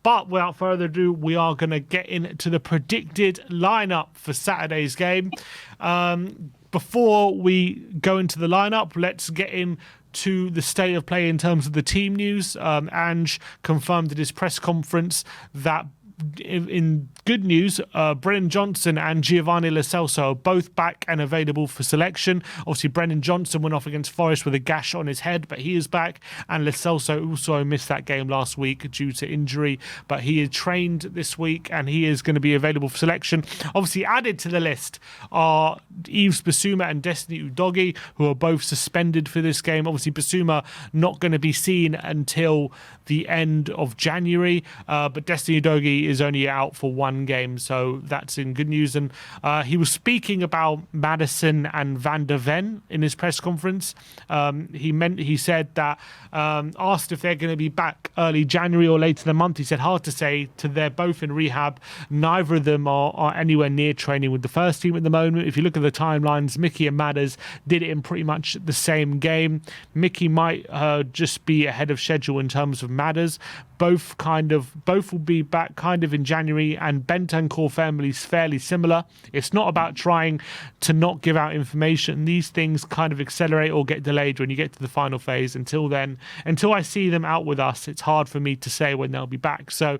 But without further ado, we are going to get into the predicted lineup for Saturday's game. Before we go into the lineup, let's get into the state of play in terms of the team news. Ange confirmed at his press conference that in good news, Brennan Johnson and Giovanni Lo Celso are both back and available for selection. Obviously, Brennan Johnson went off against Forest with a gash on his head, but he is back. And Lo Celso also missed that game last week due to injury, but he is trained this week and he is going to be available for selection. Obviously, added to the list are Yves Bissmouma and Destiny Udogie, who are both suspended for this game. Obviously, Bissmouma not going to be seen until the end of January, but Destiny Udogie is only out for one game, so that's in good news. And he was speaking about Maddison and Van der Ven in his press conference. He said that asked if they're going to be back early January or later in the month. He said hard to say. They're both in rehab. Neither of them are anywhere near training with the first team at the moment. If you look at the timelines, Mickey and Madders did it in pretty much the same game. Mickey might just be ahead of schedule in terms of Madders. Both will be back kind of in January, and Bentancur family's fairly similar. It's not about trying to not give out information. These things kind of accelerate or get delayed when you get to the final phase. Until then, until I see them out with us, it's hard for me to say when they'll be back. So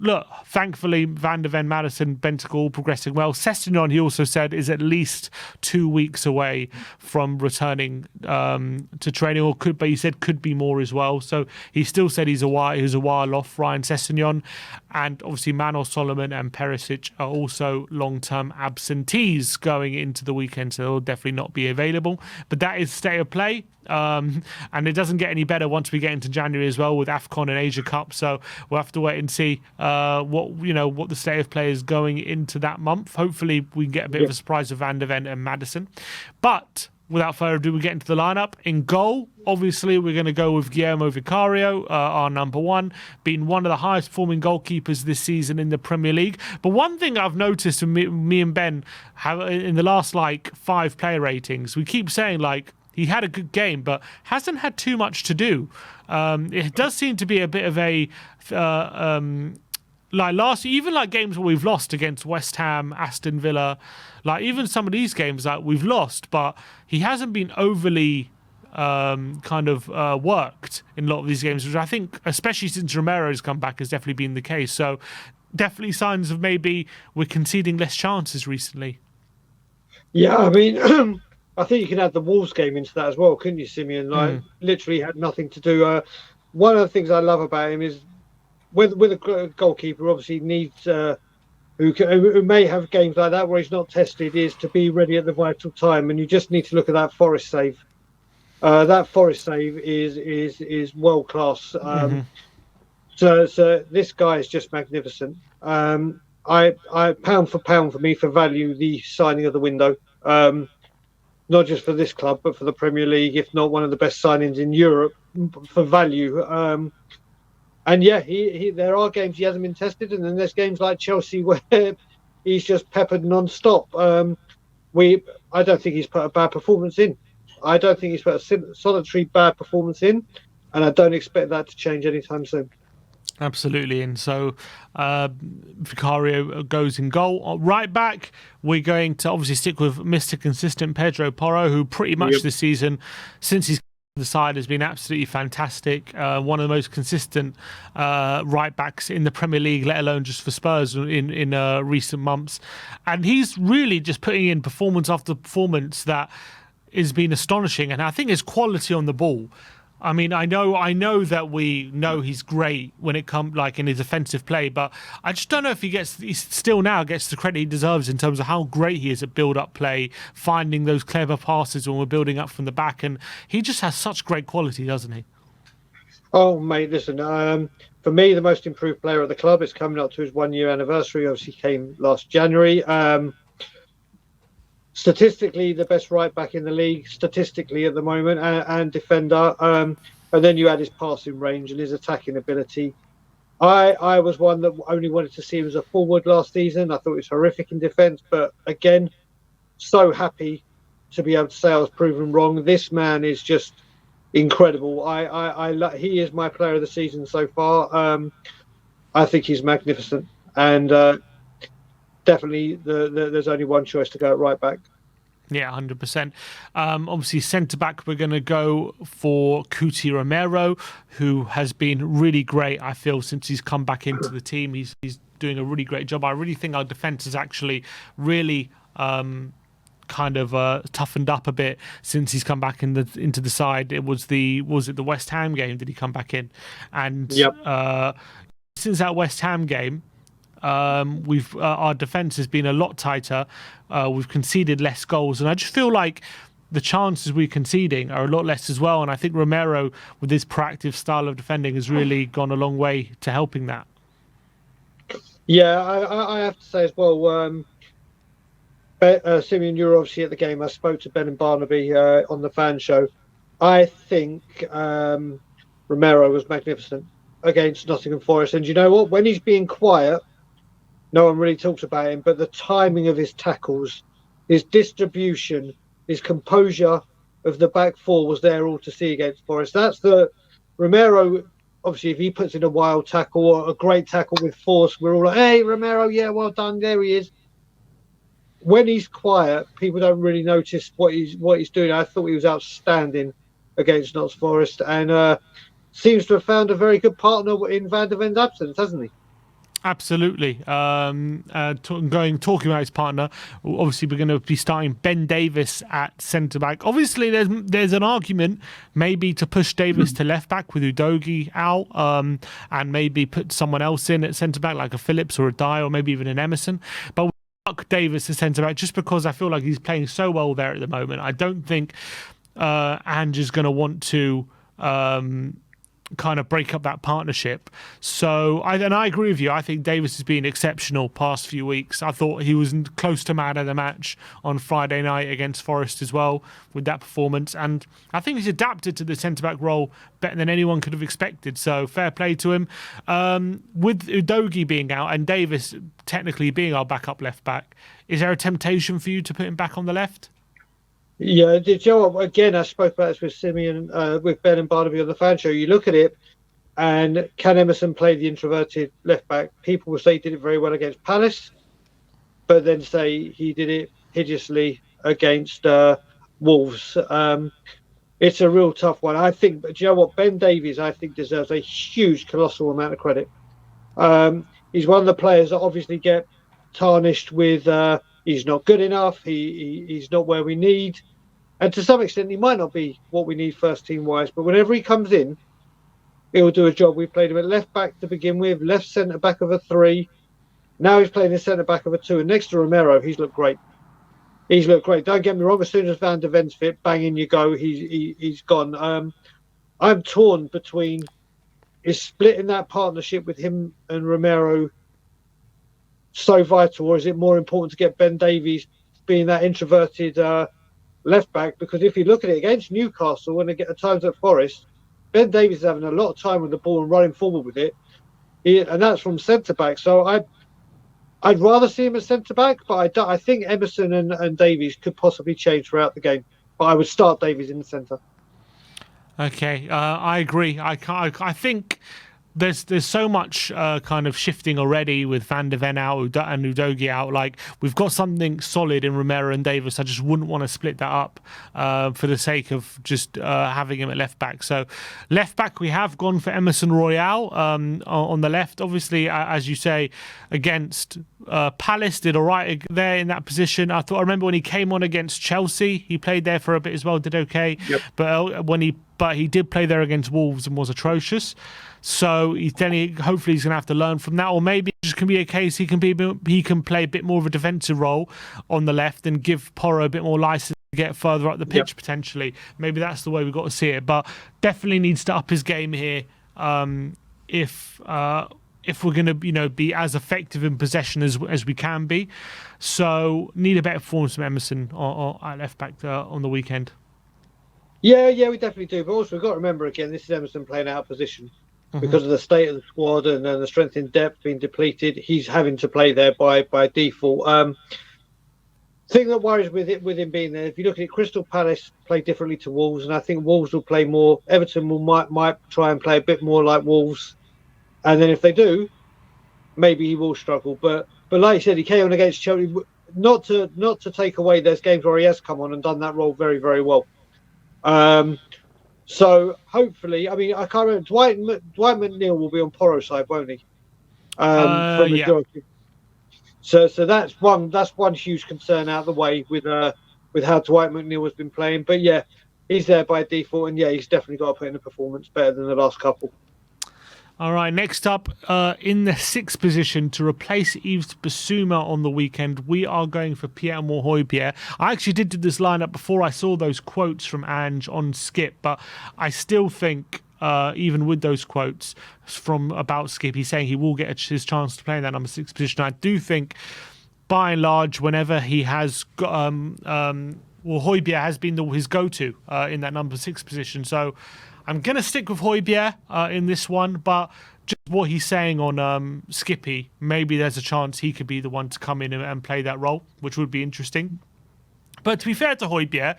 look, thankfully, Van der Ven, Maddison, Bentancur all progressing well. Sessegnon, he also said, is at least 2 weeks away from returning to training, or but he said could be more as well. So he still said he's a while off, Ryan Sessegnon. And obviously Manos Solomon and Perisic are also long-term absentees going into the weekend, so they'll definitely not be available. But that is state of play. And it doesn't get any better once we get into January as well with AFCON and Asia Cup. So we'll have to wait and see what the state of play is going into that month. Hopefully we can get a bit of a surprise with Van der Ven and Maddison. But without further ado, we get into the lineup. In goal, obviously, we're going to go with Guillermo Vicario, our number one, being one of the highest performing goalkeepers this season in the Premier League. But one thing I've noticed with me and Ben have in the last 5 player ratings, we keep saying he had a good game, but hasn't had too much to do. It does seem to be a bit of a last, even games where we've lost against West Ham, Aston Villa, even some of these games we've lost, but he hasn't been overly worked in a lot of these games, which I think, especially since Romero's come back, has definitely been the case. So definitely signs of maybe we're conceding less chances recently. Yeah, I mean, I think you can add the Wolves game into that as well, couldn't you, Simeon? Literally had nothing to do. One of the things I love about him is with a goalkeeper, obviously needs who may have games like that where he's not tested, is to be ready at the vital time, and you just need to look at that Forest save. That Forest save is world class. So this guy is just magnificent. I pound for pound for me for value, the signing of the window. Not just for this club, but for the Premier League, if not one of the best signings in Europe for value. And yeah, there are games he hasn't been tested, and then there's games like Chelsea where he's just peppered non-stop. I don't think he's put a bad performance in. I don't think he's put a solitary bad performance in, and I don't expect that to change anytime soon. Absolutely. And so Vicario goes in goal. Right back, we're going to obviously stick with Mr. Consistent Pedro Porro, who pretty much this season, since he's the side, has been absolutely fantastic. One of the most consistent right backs in the Premier League, let alone just for Spurs in recent months. And he's really just putting in performance after performance that has been astonishing. And I think his quality on the ball, I mean, I know that we know he's great when it comes in his offensive play, but I just don't know if he still now gets the credit he deserves in terms of how great he is at build-up play, finding those clever passes when we're building up from the back, and he just has such great quality, doesn't he? Oh, mate, listen, for me, the most improved player at the club is coming up to his 1-year anniversary. Obviously, came last January. Statistically, the best right back in the league, statistically at the moment, and defender. And then you add his passing range and his attacking ability. I was one that only wanted to see him as a forward last season. I thought he was horrific in defence, but again, so happy to be able to say I was proven wrong. This man is just incredible. He is my player of the season so far. I think he's magnificent, and definitely there's only one choice to go at right back. Yeah, 100%. Obviously, centre back, we're going to go for Cuti Romero, who has been really great, I feel, since he's come back into the team. He's doing a really great job. I really think our defence has actually really kind of toughened up a bit since he's come back into the side. Was it the West Ham game? Did he come back in? And since that West Ham game, we've our defence has been a lot tighter. We've conceded less goals, and I just feel like the chances we're conceding are a lot less as well. And I think Romero, with his proactive style of defending, has really gone a long way to helping that. Yeah, I have to say as well. Simeon, you were obviously at the game. I spoke to Ben and Barnaby on the fan show. I think Romero was magnificent against Nottingham Forest. And you know what? When he's being quiet, no one really talks about him. But the timing of his tackles, his distribution, his composure of the back four was there all to see against Forest. That's the Romero. Obviously, if he puts in a wild tackle or a great tackle with force, we're all like, hey, Romero, yeah, well done. There he is. When he's quiet, people don't really notice what he's doing. I thought he was outstanding against Notts Forest, and seems to have found a very good partner in Van der Ven's absence, hasn't he? Absolutely. Talking about his partner, obviously we're going to be starting Ben Davies at centre back. Obviously, there's an argument maybe to push Davies to left back with Udogie out, and maybe put someone else in at centre back like a Phillips or a Dye or maybe even an Emerson. But Davies as centre back just because I feel like he's playing so well there at the moment. I don't think Ange is going to want to kind of break up that partnership. So I agree with you. I think Davies has been exceptional past few weeks. I thought he was close to man of the match on Friday night against Forest as well with that performance, and I think he's adapted to the centre-back role better than anyone could have expected, so fair play to him. With Udogie being out and Davies technically being our backup left back, is there a temptation for you to put him back on the left? Yeah, Joe, again, I spoke about this with Simeon, with Ben and Barnaby on the fan show. You look at it, and can Emerson play the introverted left back? People will say he did it very well against Palace, but then say he did it hideously against Wolves. It's a real tough one. I think, but you know what? Ben Davies, I think, deserves a huge, colossal amount of credit. He's one of the players that obviously get tarnished with he's not good enough, he's not where we need. And to some extent, he might not be what we need first team wise, but whenever he comes in, he'll do a job. We played him at left back to begin with, left centre back of a 3. Now he's playing the centre back of a 2. And next to Romero, he's looked great. He's looked great. Don't get me wrong, as soon as Van der Ven's fit, bang in you go, he's gone. I'm torn between is splitting that partnership with him and Romero so vital, or is it more important to get Ben Davies being that introverted left back? Because if you look at it against Newcastle and at times at Forest, Ben Davies is having a lot of time with the ball and running forward with it, and that's from centre back. So I'd rather see him as centre back, but I think Emerson and Davies could possibly change throughout the game. But I would start Davies in the centre. Okay, I agree. I think there's so much kind of shifting already with Van der Ven out and Udogie out. Like, we've got something solid in Romero and Davies. I just wouldn't want to split that up for the sake of just having him at left back. So left back, we have gone for Emerson Royale on the left. Obviously, as you say, against Palace, did all right there in that position. I remember when he came on against Chelsea, he played there for a bit as well, did okay. Yep. But he did play there against Wolves and was atrocious. So hopefully he's going to have to learn from that, or maybe it just can be a case he can play a bit more of a defensive role on the left and give Porro a bit more license to get further up the pitch potentially. Maybe that's the way we've got to see it, but definitely needs to up his game here if we're going to be as effective in possession as we can be. So need a better performance from Emerson at left back on the weekend. Yeah, we definitely do. But also we've got to remember again, this is Emerson playing out of position. Because of the state of the squad and the strength in depth being depleted, he's having to play there by default. Thing that worries with him being there, if you look at it, Crystal Palace play differently to Wolves, and I think Wolves will play more. Everton might try and play a bit more like Wolves, and then if they do, maybe he will struggle. But like you said, he came on against Chelsea. Not to take away, there's games where he has come on and done that role very, very well. So hopefully, I mean, I can't remember. Dwight McNeil will be on Poro's side, won't he? For a Yeah. majority. So that's one huge concern out of the way with how Dwight McNeil has been playing. But yeah, he's there by default, and yeah, he's definitely got to put in a performance better than the last couple. All right, next up, in the sixth position to replace Yves Bissmouma on the weekend, we are going for Pierre-Emile Højbjerg. I actually did do this lineup before I saw those quotes from Ange on Skip, but I still think, even with those quotes from about Skip, he's saying he will get his chance to play in that number six position. I do think, by and large, whenever he has got, Højbjerg has been his go-to in that number six position, so I'm going to stick with Højbjerg in this one, but just what he's saying on Skippy, maybe there's a chance he could be the one to come in and play that role, which would be interesting. But to be fair to Højbjerg,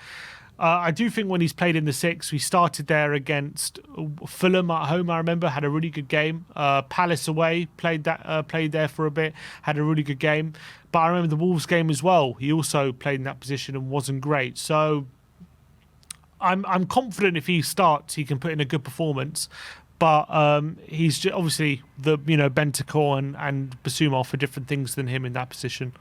I do think when he's played in the six, we started there against Fulham at home, I remember, had a really good game. Palace away, played there for a bit, had a really good game. But I remember the Wolves game as well. He also played in that position and wasn't great. So I'm confident if he starts, he can put in a good performance. But he's obviously Bentancur and Bissmouma for different things than him in that position.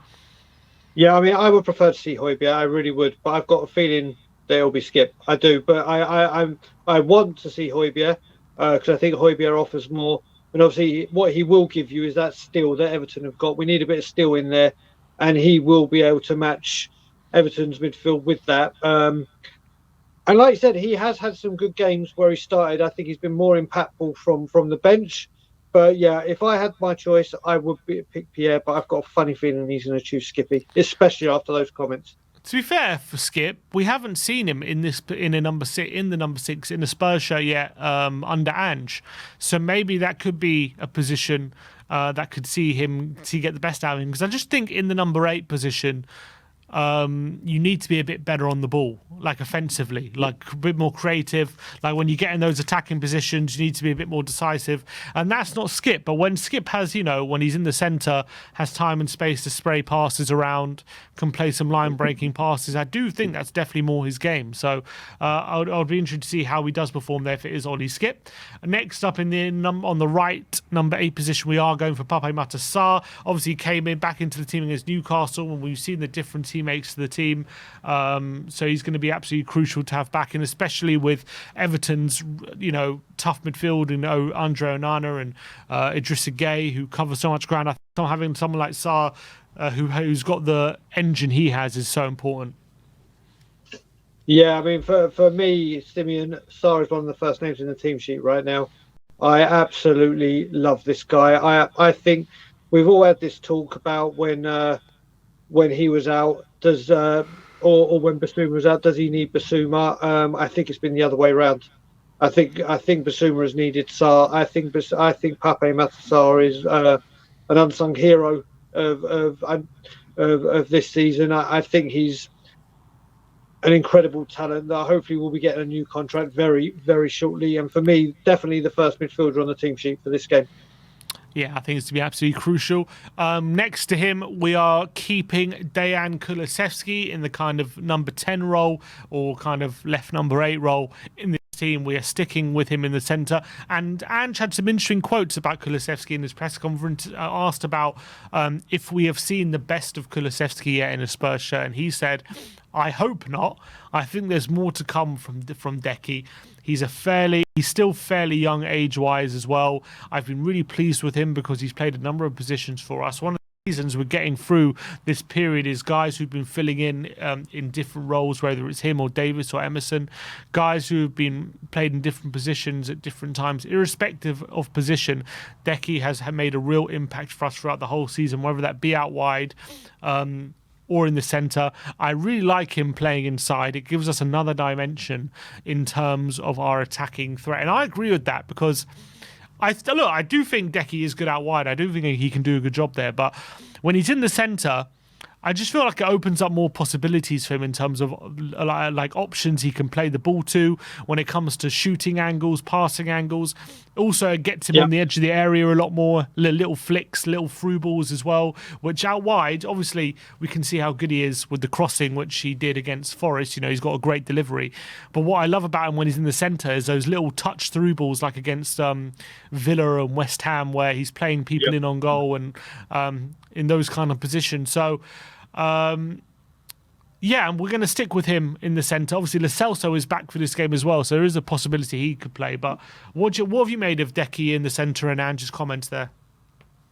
Yeah, I mean, I would prefer to see Højbjerg. I really would, but I've got a feeling that it'll be Skip. I do, but I want to see Højbjerg because I think Højbjerg offers more. And obviously, what he will give you is that steel that Everton have got. We need a bit of steel in there, and he will be able to match Everton's midfield with that. And like I said, he has had some good games where he started. I think he's been more impactful from the bench. But yeah, if I had my choice, I would pick Pierre. But I've got a funny feeling he's going to choose Skippy, especially after those comments. To be fair for Skip, we haven't seen him in the number six in the Spurs shirt yet under Ange. So maybe that could be a position that could see get the best out of him. Because I just think in the number 8 position, you need to be a bit better on the ball, like offensively, like a bit more creative. Like when you get in those attacking positions, you need to be a bit more decisive. And that's not Skip. But when Skip has, when he's in the centre, has time and space to spray passes around, can play some line-breaking passes, I do think that's definitely more his game. So I'll be interested to see how he does perform there if it is Ollie Skip. Next up on the right, number 8 position, we are going for Pape Matar Sarr. Obviously, he came back into the team against Newcastle, and we've seen the difference he makes to the team. So he's going to be absolutely crucial to have back in, especially with Everton's, tough midfield and Andre Onana and Idrissa Gueye, who cover so much ground. I think having someone like Sarr, who's got the engine he has, is so important. Yeah, I mean, for me, Simeon, Sarr is one of the first names in the team sheet right now. I absolutely love this guy. I think we've all had this talk about when he was out, or when Bissmouma was out, does he need Bissmouma? I think it's been the other way around. I think Bissmouma has needed Sarr. I think Pape Matar Sarr is an unsung hero of this season. I think he's an incredible talent that hopefully will be getting a new contract very, very shortly. And for me, definitely the first midfielder on the team sheet for this game. Yeah, I think it's to be absolutely crucial. Next to him, we are keeping Dejan Kulusevski in the kind of number 10 role, or kind of left number 8 role in this team. We are sticking with him in the centre. And Ange had some interesting quotes about Kulusevski in his press conference, asked about if we have seen the best of Kulusevski yet in a Spurs shirt. And he said, I hope not. I think there's more to come from Decky. He's still fairly young age-wise as well. I've been really pleased with him because he's played a number of positions for us. One of the reasons we're getting through this period is guys who've been filling in different roles, whether it's him or Davis or Emerson, guys who have been played in different positions at different times, irrespective of position. Decky has made a real impact for us throughout the whole season, whether that be out wide, or in the centre. I really like him playing inside. It gives us another dimension in terms of our attacking threat. And I agree with that because I do think Decky is good out wide. I do think he can do a good job there. But when he's in the centre, I just feel like it opens up more possibilities for him in terms of like options he can play the ball to when it comes to shooting angles, passing angles. Also, it gets him on the edge of the area a lot more, little flicks, little through balls as well, which out wide, obviously, we can see how good he is with the crossing, which he did against Forest. He's got a great delivery. But what I love about him when he's in the centre is those little touch through balls, like against Villa and West Ham, where he's playing people in on goal and in those kind of positions. So, and we're going to stick with him in the centre. Obviously, Lo Celso is back for this game as well, so there is a possibility he could play. But what have you made of Decky in the centre and Ange's comments there?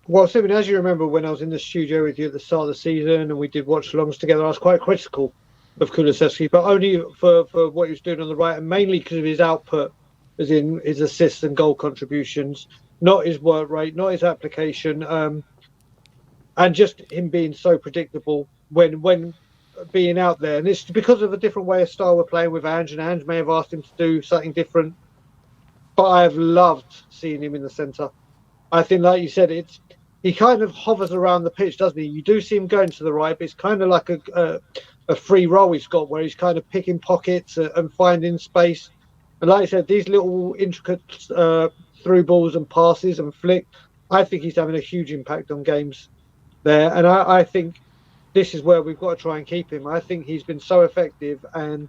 Well, Simon, as you remember, when I was in the studio with you at the start of the season and we did watch-alongs together, I was quite critical of Kulusevski, but only for what he was doing on the right, and mainly because of his output, as in his assists and goal contributions, not his work rate, not his application, and just him being so predictable when being out there. And it's because of a different way of style we're playing with Ange, and Ange may have asked him to do something different. But I have loved seeing him in the centre. I think, like you said, he kind of hovers around the pitch, doesn't he? You do see him going to the right, but it's kind of like a free roll he's got where he's kind of picking pockets and finding space. And like I said, these little intricate through balls and passes and flick, I think he's having a huge impact on games there. And I think this is where we've got to try and keep him. I think he's been so effective, and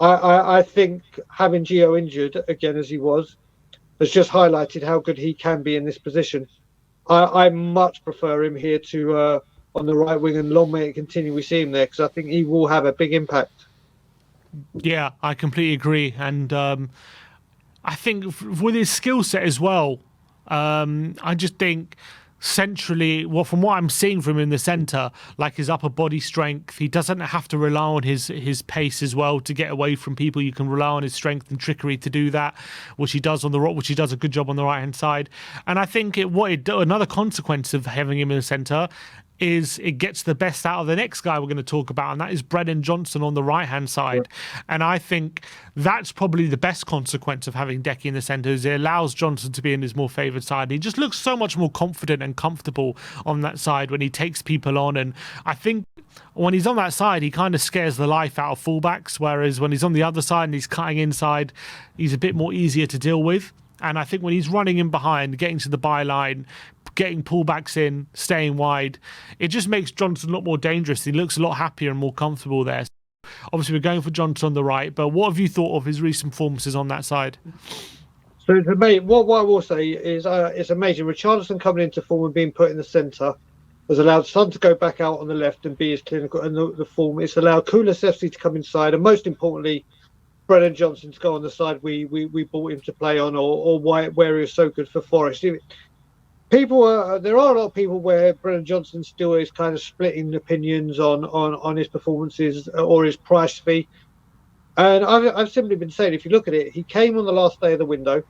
I think having Gio injured again as he was has just highlighted how good he can be in this position. I much prefer him here to on the right wing, and long may it continue we see him there, because I think he will have a big impact. Yeah, I completely agree, and I think with his skill set as well, I just think centrally, from what I'm seeing from him in the centre, like his upper body strength, he doesn't have to rely on his pace as well to get away from people. You can rely on his strength and trickery to do that, which he does which he does a good job on the right hand side. And I think another consequence of having him in the centre is it gets the best out of the next guy we're going to talk about, and that is Brennan Johnson on the right-hand side. Yeah. And I think that's probably the best consequence of having Decky in the centre, is it allows Johnson to be in his more favoured side. He just looks so much more confident and comfortable on that side when he takes people on, and I think when he's on that side, he kind of scares the life out of fullbacks, whereas when he's on the other side and he's cutting inside, he's a bit more easier to deal with. And I think when he's running in behind, getting to the byline, getting pullbacks in, staying wide, it just makes Johnson a lot more dangerous. He looks a lot happier and more comfortable there. Obviously, we're going for Johnson on the right, but what have you thought of his recent performances on that side? So for me, what I will say is it's amazing. Richarlison coming into form and being put in the centre has allowed Son to go back out on the left and be as clinical, and the form. It's allowed Kulusevski to come inside, and most importantly, Brennan Johnson to go on the side we bought him to play on, or where he was so good for Forest. There are a lot of people where Brennan Johnson still is kind of splitting opinions on his performances or his price fee. And I've simply been saying, if you look at it, he came on the last day of the window,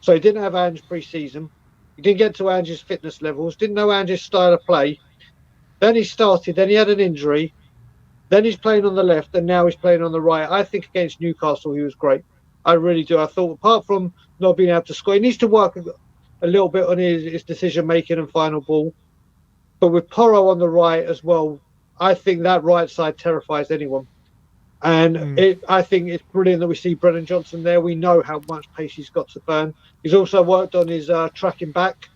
so he didn't have Ange pre-season. He didn't get to Ange's fitness levels, didn't know Ange's style of play. Then he started, then he had an injury. Then he's playing on the left, and now he's playing on the right. I think against Newcastle, he was great. I really do. I thought, apart from not being able to score, he needs to work a little bit on his decision-making and final ball. But with Porro on the right as well, I think that right side terrifies anyone. And I think it's brilliant that we see Brennan Johnson there. We know how much pace he's got to burn. He's also worked on his tracking back,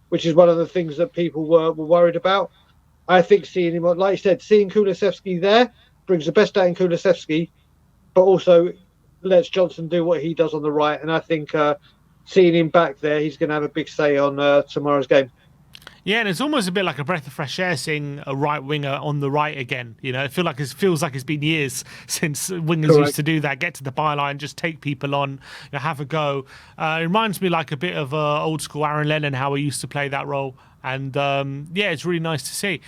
which is one of the things that people were worried about. I think seeing him, like you said, seeing Kulusevski there brings the best out in Kulusevski, but also lets Johnson do what he does on the right. And I think seeing him back there, he's going to have a big say on tomorrow's game. Yeah, and it's almost a bit like a breath of fresh air seeing a right winger on the right again. It feels like it's been years since wingers used to do that. Get to the byline, just take people on, have a go. It reminds me like a bit of old school Aaron Lennon, how he used to play that role. And it's really nice to see.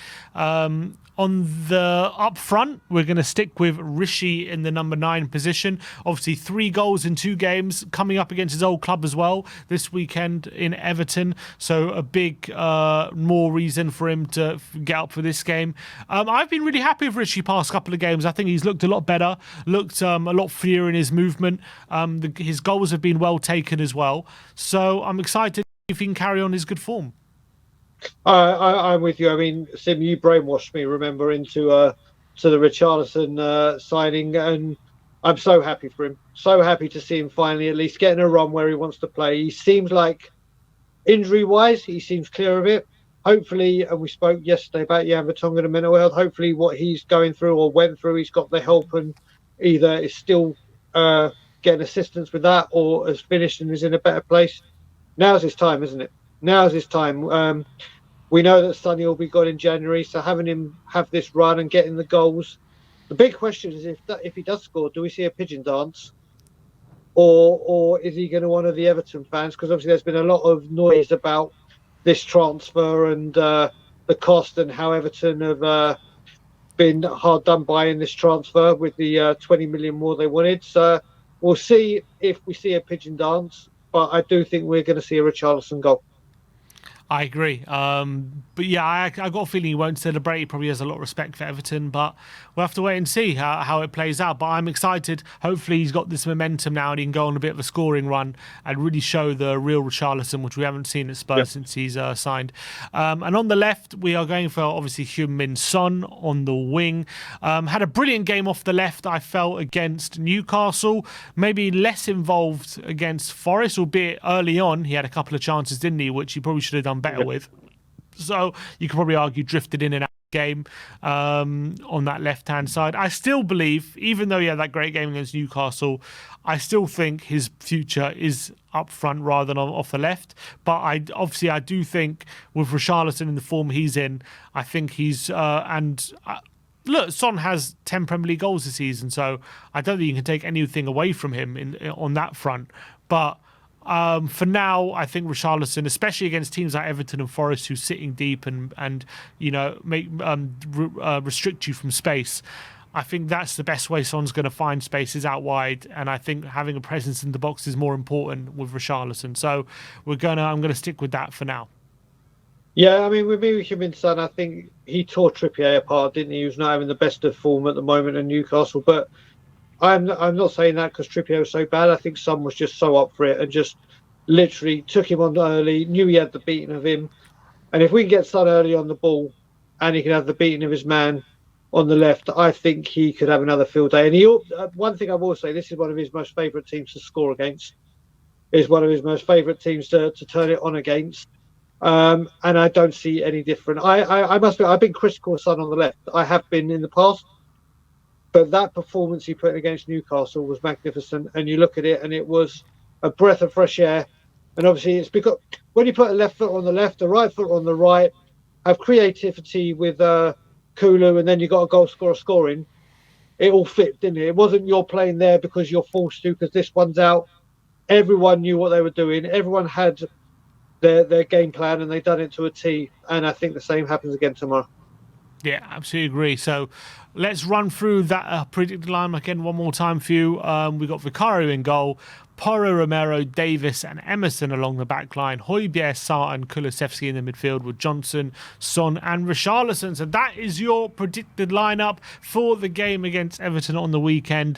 On the up front, we're going to stick with Rishi in the number 9 position. Obviously, 3 goals in 2 games, coming up against his old club as well this weekend in Everton. So a big more reason for him to get up for this game. I've been really happy with Rishi past couple of games. I think he's looked a lot better, looked a lot freer in his movement. His goals have been well taken as well. So I'm excited if he can carry on his good form. I'm with you. I mean, Sim, you brainwashed me, remember, into to the Richarlison signing, and I'm so happy for him. So happy to see him finally at least getting a run where he wants to play. He seems like injury wise, he seems clear of it. Hopefully, and we spoke yesterday about Jan Vertonghen and mental health. Hopefully, what he's going through or went through, he's got the help and either is still uh, getting assistance with that or has finished and is in a better place. Now's his time, isn't it? Now's his time. We know that Sonny will be gone in January, so having him have this run and getting the goals. The big question is if he does score, do we see a pigeon dance, or is he going to honour the Everton fans? Because obviously there's been a lot of noise about this transfer and the cost and how Everton have been hard done by in this transfer with the 20 million more they wanted. So we'll see if we see a pigeon dance, but I do think we're going to see a Richarlison goal. I agree. But yeah, I got a feeling he won't celebrate. He probably has a lot of respect for Everton, but we'll have to wait and see how it plays out. But I'm excited. Hopefully he's got this momentum now and he can go on a bit of a scoring run and really show the real Richarlison, which we haven't seen at Spurs since he's signed. And on the left, we are going for obviously Heung-min Son on the wing. Had a brilliant game off the left, I felt, against Newcastle. Maybe less involved against Forest, albeit early on he had a couple of chances, didn't he, which he probably should have done better with. So you could probably argue drifted in and out of the game on that left-hand side. I still believe, even though he had that great game against Newcastle, I still think his future is up front rather than off the left. But I do think with Richarlison in the form he's in, I think he's look, Son has 10 Premier League goals this season, so I don't think you can take anything away from him on that front. But for now, I think Richarlison, especially against teams like Everton and Forest, who's sitting deep and you know restrict you from space, I think that's the best way Son's going to find spaces out wide, and I think having a presence in the box is more important with Richarlison. So I'm going to stick with that for now. Yeah, I mean, with me, with Heung-min Son, I think he tore Trippier apart, didn't he? He was not having the best of form at the moment in Newcastle, but I'm not saying that because Trippier was so bad. I think Son was just so up for it and just literally took him on early, knew he had the beating of him. And if we can get Son early on the ball and he can have the beating of his man on the left, I think he could have another field day. And one thing I will say, this is one of his most favourite teams to score against, is one of his most favourite teams to turn it on against. And I don't see any different. I must be, I've been critical of Son on the left. I have been in the past. But that performance he put against Newcastle was magnificent. And you look at it, and it was a breath of fresh air. And obviously, it's because when you put a left foot on the left, a right foot on the right, have creativity with Kulu, and then you got a goal scorer scoring, it all fit, didn't it? It wasn't you're playing there because you're forced to, because this one's out. Everyone knew what they were doing. Everyone had their game plan, and they done it to a T. And I think the same happens again tomorrow. Yeah, absolutely agree. So let's run through that predicted line again one more time for you. We've got Vicario in goal, Porro, Romero, Davis and Emerson along the back line, Højbjerg, Sarr and Kulusevski in the midfield with Johnson, Son and Richarlison. So that is your predicted lineup for the game against Everton on the weekend.